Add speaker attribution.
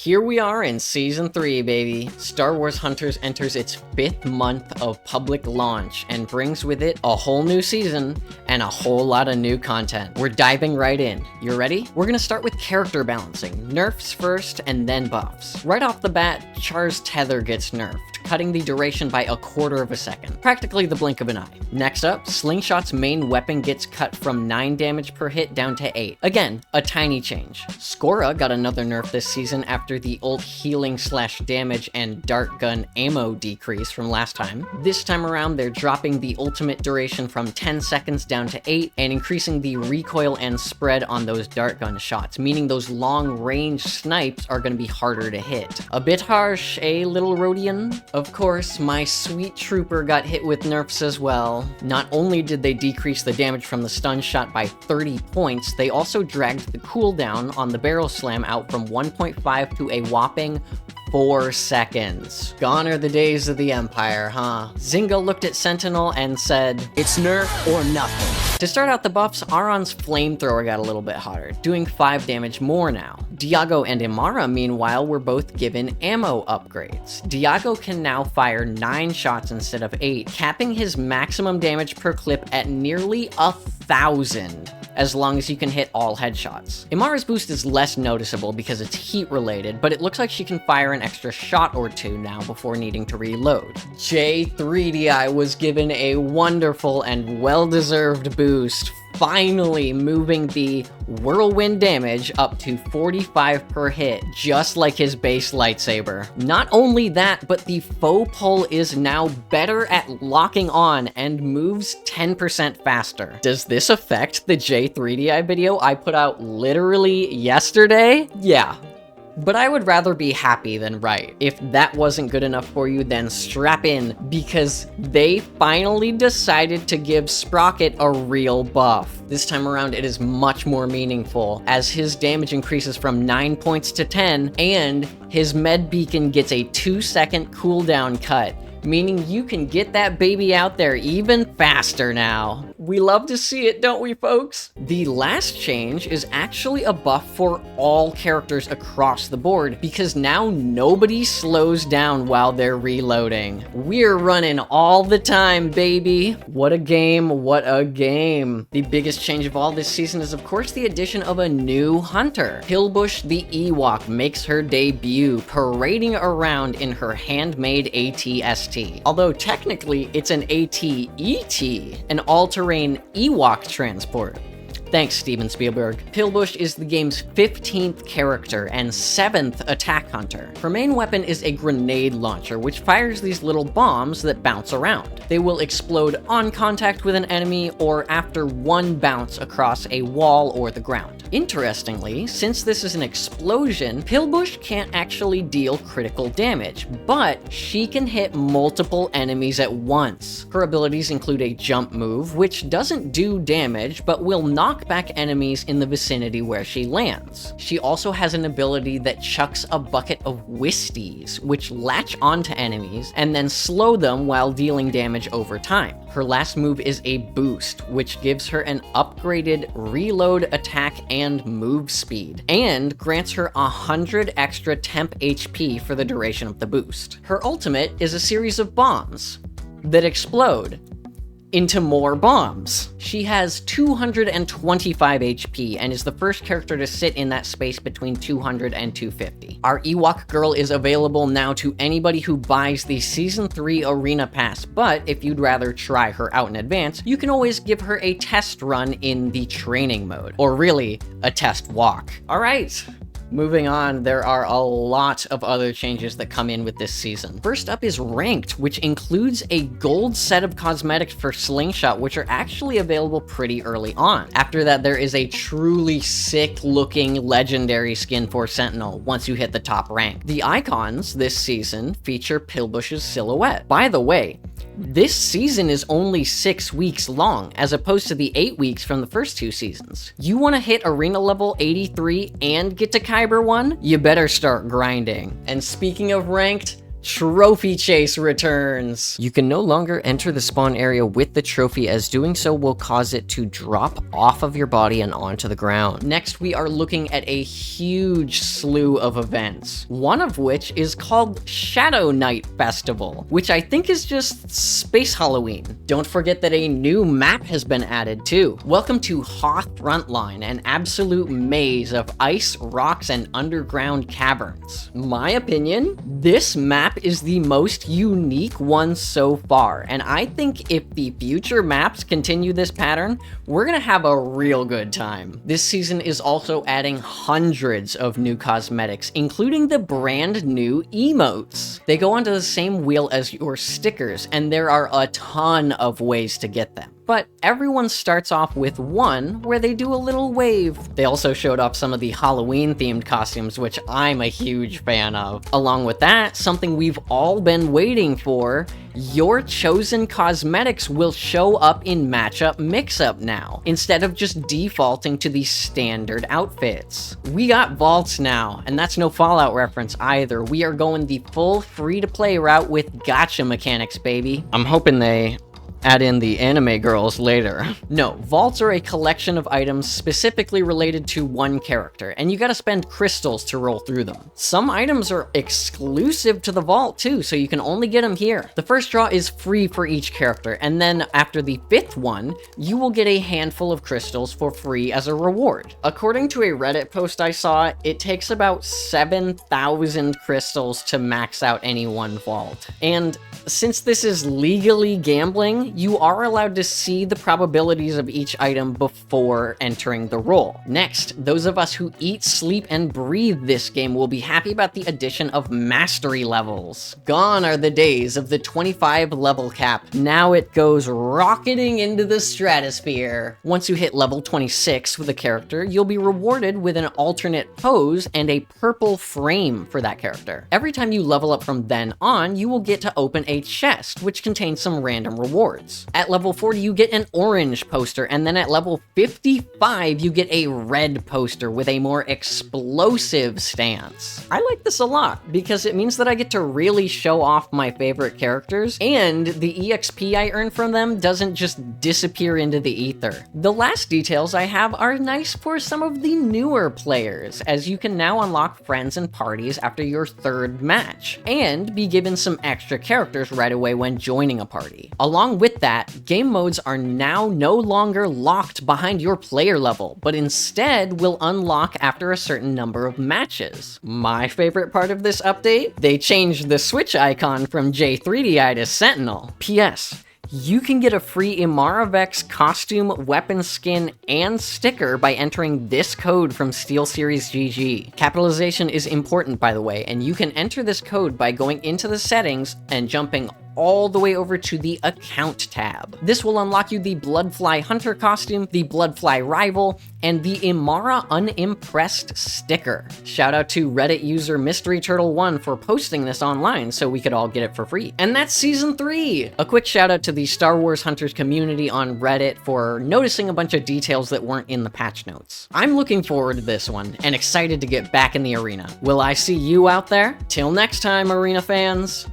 Speaker 1: Here we are in Season 3, baby. Star Wars Hunters enters its 5th month of public launch and brings with it a whole new season and a whole lot of new content. We're diving right in. You ready? We're gonna start with character balancing. Nerfs first and then buffs. Right off the bat, Char's tether gets nerfed, cutting the duration by 1/4 of a second. Practically the blink of an eye. Next up, Slingshot's main weapon gets cut from 9 damage per hit down to 8. Again, a tiny change. Skora got another nerf this season after the ult healing/damage and dart gun ammo decrease from last time. This time around, they're dropping the ultimate duration from 10 seconds down to 8 and increasing the recoil and spread on those dart gun shots, meaning those long range snipes are going to be harder to hit. A bit harsh, eh, little Rodian? Of course, my sweet trooper got hit with nerfs as well. Not only did they decrease the damage from the stun shot by 30 points, they also dragged the cooldown on the barrel slam out from 1.5 to a whopping 4 seconds. Gone are the days of the Empire, huh? Zynga looked at Sentinel and said, "It's nerf or nothing." To start out the buffs, Aron's flamethrower got a little bit hotter, doing 5 damage more now. Diago and Imara, meanwhile, were both given ammo upgrades. Diago can now fire 9 shots instead of 8, capping his maximum damage per clip at nearly 1,000. As long as you can hit all headshots. Imara's boost is less noticeable because it's heat related, but it looks like she can fire an extra shot or 2 now before needing to reload. J-3DI was given a wonderful and well-deserved boost, finally moving the whirlwind damage up to 45 per hit, just like his base lightsaber. Not only that, but the faux pull is now better at locking on and moves 10% faster. Does this affect the J-3DI video I put out literally yesterday? Yeah. But I would rather be happy than right. If that wasn't good enough for you, then strap in, because they finally decided to give Sprocket a real buff. This time around, it is much more meaningful, as his damage increases from 9 points to 10, and his med beacon gets a 2-second cooldown cut, meaning you can get that baby out there even faster now. We love to see it, don't we, folks? The last change is actually a buff for all characters across the board, because now nobody slows down while they're reloading. We're running all the time, baby. What a game, what a game. The biggest change of all this season is, of course, the addition of a new hunter. Pilbush the Ewok makes her debut, parading around in her handmade AT-ST. Although technically it's an AT-ET, an all-terrain Ewok transport. Thanks, Steven Spielberg. Pilbush is the game's 15th character and 7th attack hunter. Her main weapon is a grenade launcher, which fires these little bombs that bounce around. They will explode on contact with an enemy or after one bounce across a wall or the ground. Interestingly, since this is an explosion, Pilbush can't actually deal critical damage, but she can hit multiple enemies at once. Her abilities include a jump move, which doesn't do damage, but will knock back enemies in the vicinity where she lands. She also has an ability that chucks a bucket of Whisties, which latch onto enemies and then slow them while dealing damage over time. Her last move is a boost, which gives her an upgraded reload, attack, and move speed, and grants her 100 extra temp HP for the duration of the boost. Her ultimate is a series of bombs that explode into more bombs. She has 225 HP and is the first character to sit in that space between 200 and 250. Our Ewok girl is available now to anybody who buys the Season 3 Arena Pass, but if you'd rather try her out in advance, you can always give her a test run in the training mode, or really, a test walk. All right. Moving on, there are a lot of other changes that come in with this season. First up is Ranked, which includes a gold set of cosmetics for Slingshot, which are actually available pretty early on. After that, there is a truly sick-looking legendary skin for Sentinel once you hit the top rank. The icons this season feature Pilbush's silhouette. By the way, this season is only 6 weeks long, as opposed to the 8 weeks from the first 2 seasons. You want to hit arena level 83 and get to Kyber 1? You better start grinding. And speaking of ranked, Trophy Chase returns. You can no longer enter the spawn area with the trophy, as doing so will cause it to drop off of your body and onto the ground. Next, we are looking at a huge slew of events, one of which is called Shadow Night Festival, which I think is just Space Halloween. Don't forget that a new map has been added too. Welcome to Hoth Frontline, an absolute maze of ice, rocks, and underground caverns. My opinion, this map is the most unique one so far, and I think if the future maps continue this pattern, we're gonna have a real good time. This season is also adding hundreds of new cosmetics, including the brand new emotes. They go onto the same wheel as your stickers, and there are a ton of ways to get them. But everyone starts off with one where they do a little wave. They also showed off some of the Halloween-themed costumes, which I'm a huge fan of. Along with that, something we've all been waiting for, your chosen cosmetics will show up in matchup mix-up now, instead of just defaulting to the standard outfits. We got vaults now, and that's no Fallout reference either. We are going the full free-to-play route with gacha mechanics, baby. I'm hoping they add in the anime girls later. No, vaults are a collection of items specifically related to one character, and you gotta spend crystals to roll through them. Some items are exclusive to the vault too, so you can only get them here. The first draw is free for each character, and then after the 5th one, you will get a handful of crystals for free as a reward. According to a Reddit post I saw, it takes about 7,000 crystals to max out any one vault. And since this is legally gambling, you are allowed to see the probabilities of each item before entering the roll. Next, those of us who eat, sleep, and breathe this game will be happy about the addition of mastery levels. Gone are the days of the 25 level cap. Now it goes rocketing into the stratosphere. Once you hit level 26 with a character, you'll be rewarded with an alternate pose and a purple frame for that character. Every time you level up from then on, you will get to open a chest, which contains some random rewards. At level 40, you get an orange poster, and then at level 55, you get a red poster with a more explosive stance. I like this a lot, because it means that I get to really show off my favorite characters, and the EXP I earn from them doesn't just disappear into the ether. The last details I have are nice for some of the newer players, as you can now unlock friends and parties after your 3rd match, and be given some extra characters right away when joining a party. Along with that, game modes are now no longer locked behind your player level, but instead will unlock after a certain number of matches. My favorite part of this update? They changed the Switch icon from J-3DI to Sentinel. P.S. You can get a free Imaravex costume, weapon skin, and sticker by entering this code from SteelSeries GG. Capitalization is important, by the way, and you can enter this code by going into the settings and jumping all the way over to the Account tab. This will unlock you the Bloodfly Hunter costume, the Bloodfly Rival, and the Imara Unimpressed sticker. Shout out to Reddit user Mystery Turtle 1 for posting this online so we could all get it for free. And that's Season 3! A quick shout out to the Star Wars Hunters community on Reddit for noticing a bunch of details that weren't in the patch notes. I'm looking forward to this one, and excited to get back in the arena. Will I see you out there? Till next time, arena fans!